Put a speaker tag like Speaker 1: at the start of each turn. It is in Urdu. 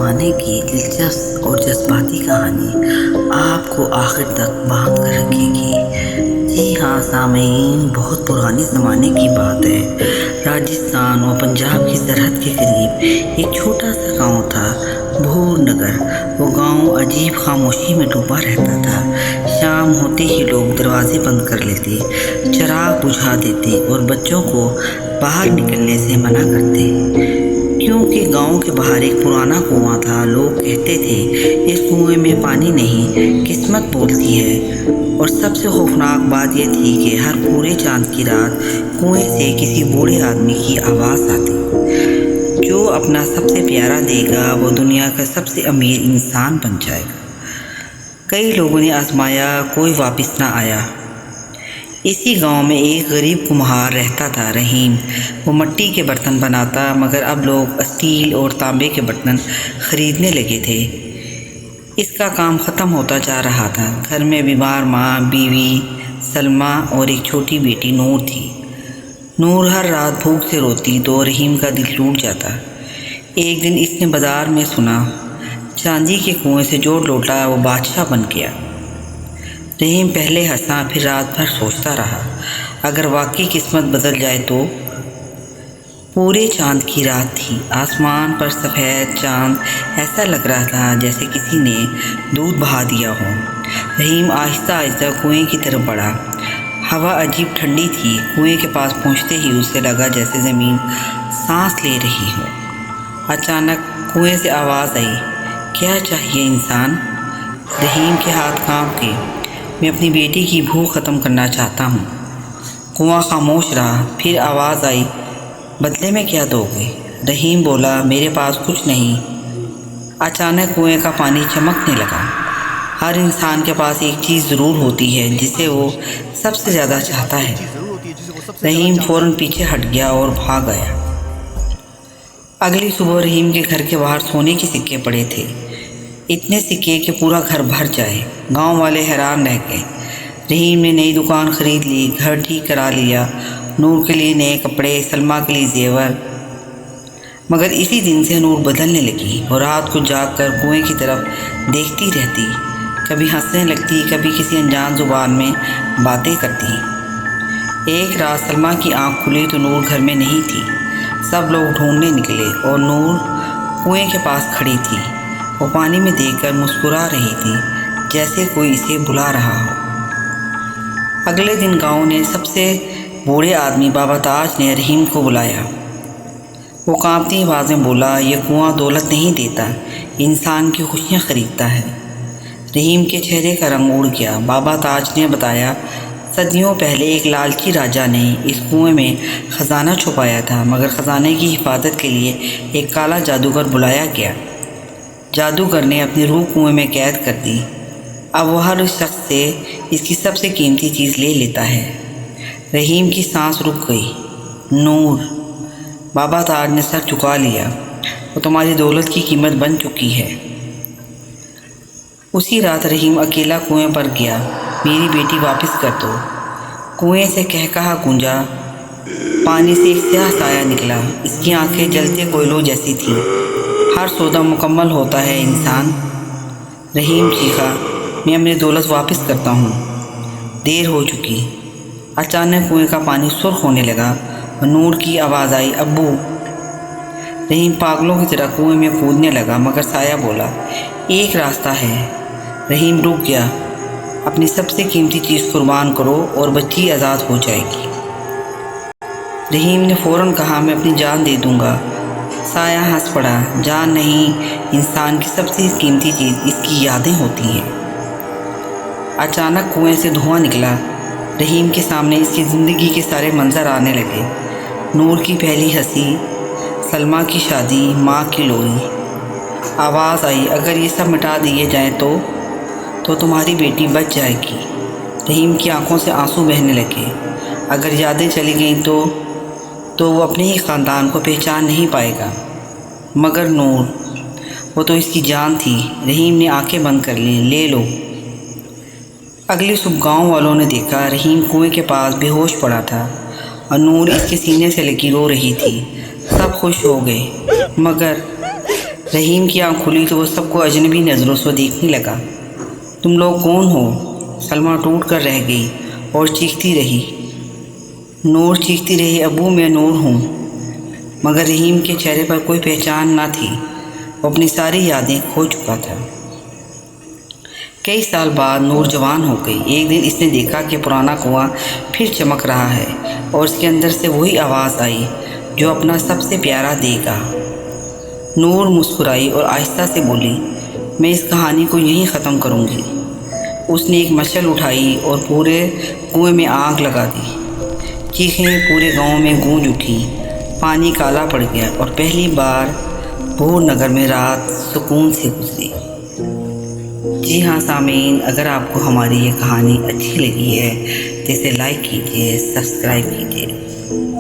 Speaker 1: زمانے کی دلچسپ اور جذباتی کہانی آپ کو آخر تک باندھ کر رکھے گی۔ جی ہاں سامعین، بہت پرانے زمانے کی بات ہے۔ راجستھان اور پنجاب کی سرحد کے قریب ایک چھوٹا سا گاؤں تھا، بھور نگر۔ وہ گاؤں عجیب خاموشی میں ڈوبا رہتا تھا۔ شام ہوتے ہی لوگ دروازے بند کر لیتے، چراغ بجھا دیتے اور بچوں کو باہر نکلنے سے منع کرتے، کیونکہ گاؤں کے باہر ایک پرانا کنواں تھا۔ لوگ کہتے تھے اس کنویں میں پانی نہیں، قسمت بولتی ہے۔ اور سب سے خوفناک بات یہ تھی کہ ہر پورے چاند کی رات کنویں سے کسی بوڑھے آدمی کی آواز آتی، جو اپنا سب سے پیارا دے گا وہ دنیا کا سب سے امیر انسان بن جائے گا۔ کئی لوگوں نے آزمایا، کوئی واپس نہ آیا۔ اسی گاؤں میں ایک غریب کمہار رہتا تھا، رحیم۔ وہ مٹی کے برتن بناتا، مگر اب لوگ اسٹیل اور تانبے کے برتن خریدنے لگے تھے۔ اس کا کام ختم ہوتا جا رہا تھا۔ گھر میں بیمار ماں، بیوی سلمیٰ اور ایک چھوٹی بیٹی نور تھی۔ نور ہر رات بھوک سے روتی تو رحیم کا دل ٹوٹ جاتا۔ ایک دن اس نے بازار میں سنا چاندی کے کنویں سے جو لوٹا وہ بادشاہ بن گیا۔ رحیم پہلے ہنسا، پھر رات بھر سوچتا رہا، اگر واقعی قسمت بدل جائے تو۔ پورے چاند کی رات تھی، آسمان پر سفید چاند ایسا لگ رہا تھا جیسے کسی نے دودھ بہا دیا ہو۔ رحیم آہستہ آہستہ کنویں کی طرف بڑھا۔ ہوا عجیب ٹھنڈی تھی۔ کنویں کے پاس پہنچتے ہی اسے لگا جیسے زمین سانس لے رہی ہو۔ اچانک کنویں سے آواز آئی، کیا چاہیے انسان؟ رحیم کے ہاتھ کانپ گئے۔ میں اپنی بیٹی کی بھوک ختم کرنا چاہتا ہوں۔ کنواں خاموش رہا، پھر آواز آئی، بدلے میں کیا دو گے؟ رحیم بولا، میرے پاس کچھ نہیں۔ اچانک کنویں کا پانی چمکنے لگا۔ ہر انسان کے پاس ایک چیز ضرور ہوتی ہے جسے وہ سب سے زیادہ چاہتا ہے۔ رحیم فوراً پیچھے ہٹ گیا اور بھاگ آیا۔ اگلی صبح رحیم کے گھر کے باہر سونے کے سکے پڑے تھے، اتنے سکے کہ پورا گھر بھر جائے۔ گاؤں والے حیران رہ گئے۔ رحیم نے نئی دکان خرید لی، گھر ٹھیک کرا لیا، نور کے لیے نئے کپڑے، سلمیٰ کے لیے زیور۔ مگر اسی دن سے نور بدلنے لگی۔ وہ رات کو جاگ کر کنویں کی طرف دیکھتی رہتی، کبھی ہنسنے لگتی، کبھی کسی انجان زبان میں باتیں کرتی۔ ایک رات سلمیٰ کی آنکھ کھلی تو نور گھر میں نہیں تھی۔ سب لوگ ڈھونڈنے نکلے اور نور کنویں کے پاس کھڑی تھی۔ وہ پانی میں دیکھ کر مسکرا رہی تھی، جیسے کوئی اسے بلا رہا ہو۔ اگلے دن گاؤں نے سب سے بوڑھے آدمی بابا تاج نے رحیم کو بلایا۔ وہ کانپتی آواز میں بولا، یہ کنواں دولت نہیں دیتا، انسان کی خوشیاں خریدتا ہے۔ رحیم کے چہرے کا رنگ اڑ گیا۔ بابا تاج نے بتایا، صدیوں پہلے ایک لالچی راجا نے اس کنویں میں خزانہ چھپایا تھا، مگر خزانے کی حفاظت کے لیے ایک کالا جادوگر بلایا گیا۔ جادوگر نے اپنی روح کنویں میں قید کر دی۔ اب وہ ہر شخص سے اس کی سب سے قیمتی چیز لے لیتا ہے۔ رحیم کی سانس رک گئی۔ نور! بابا تاج نے سر جھکا لیا، وہ تمہاری دولت کی قیمت بن چکی ہے۔ اسی رات رحیم اکیلا کنویں پر گیا، میری بیٹی واپس کر دو۔ کنویں سے قہقہا گونجا، پانی سے ایک سیاہ سایہ نکلا، اس کی آنکھیں جلتے کوئلوں جیسی تھیں۔ ہر سودا مکمل ہوتا ہے انسان۔ رحیم چیخا، میں اپنی دولت واپس کرتا ہوں۔ دیر ہو چکی۔ اچانک کنویں کا پانی سرخ ہونے لگا اور نور کی آواز آئی، ابو! رحیم پاگلوں کی طرح کنویں میں کودنے لگا، مگر سایہ بولا، ایک راستہ ہے۔ رحیم رک گیا، اپنی سب سے قیمتی چیز قربان کرو اور بچی آزاد ہو جائے گی۔ رحیم نے فوراً کہا، میں اپنی جان دے دوں گا۔ سایہ ہنس پڑا، جان نہیں، انسان کی سب سے قیمتی چیز اس کی یادیں ہوتی ہیں۔ اچانک کنویں سے دھواں نکلا۔ رحیم کے سامنے اس کی زندگی کے سارے منظر آنے لگے، نور کی پہلی ہنسی، سلمیٰ کی شادی، ماں کی لوئی۔ آواز آئی، اگر یہ سب مٹا دیے جائیں تو تمہاری بیٹی بچ جائے گی۔ رحیم کی آنکھوں سے آنسو بہنے لگے۔ اگر یادیں چلی گئیں تو وہ اپنے ہی خاندان کو پہچان نہیں پائے گا۔ مگر نور، وہ تو اس کی جان تھی۔ رحیم نے آنکھیں بند کر لیں، لے لو۔ اگلی صبح گاؤں والوں نے دیکھا، رحیم کنویں کے پاس بے ہوش پڑا تھا اور نور اس کے سینے سے لگی رو رہی تھی۔ سب خوش ہو گئے، مگر رحیم کی آنکھ کھلی تو وہ سب کو اجنبی نظروں سے دیکھنے لگا۔ تم لوگ کون ہو؟ سلمیٰ ٹوٹ کر رہ گئی اور چیختی رہی۔ نور چیختی رہی، ابو میں نور ہوں۔ مگر رحیم کے چہرے پر کوئی پہچان نہ تھی، وہ اپنی ساری یادیں کھو چکا تھا۔ کئی سال بعد نور جوان ہو گئی۔ ایک دن اس نے دیکھا کہ پرانا کنواں پھر چمک رہا ہے اور اس کے اندر سے وہی آواز آئی جو اپنا سب سے پیارا دے گا۔ نور مسکرائی اور آہستہ سے بولی، میں اس کہانی کو یہیں ختم کروں گی۔ اس نے ایک مشعل اٹھائی اور پورے کنویں میں آگ لگا دی۔ چیخیں پورے گاؤں میں گونج اٹھیں، پانی کالا پڑ گیا اور پہلی بار بھور نگر میں رات سکون سے گزری۔ جی ہاں سامعین، اگر آپ کو ہماری یہ کہانی اچھی لگی ہے تو اسے لائک کیجیے، سبسکرائب کیجیے۔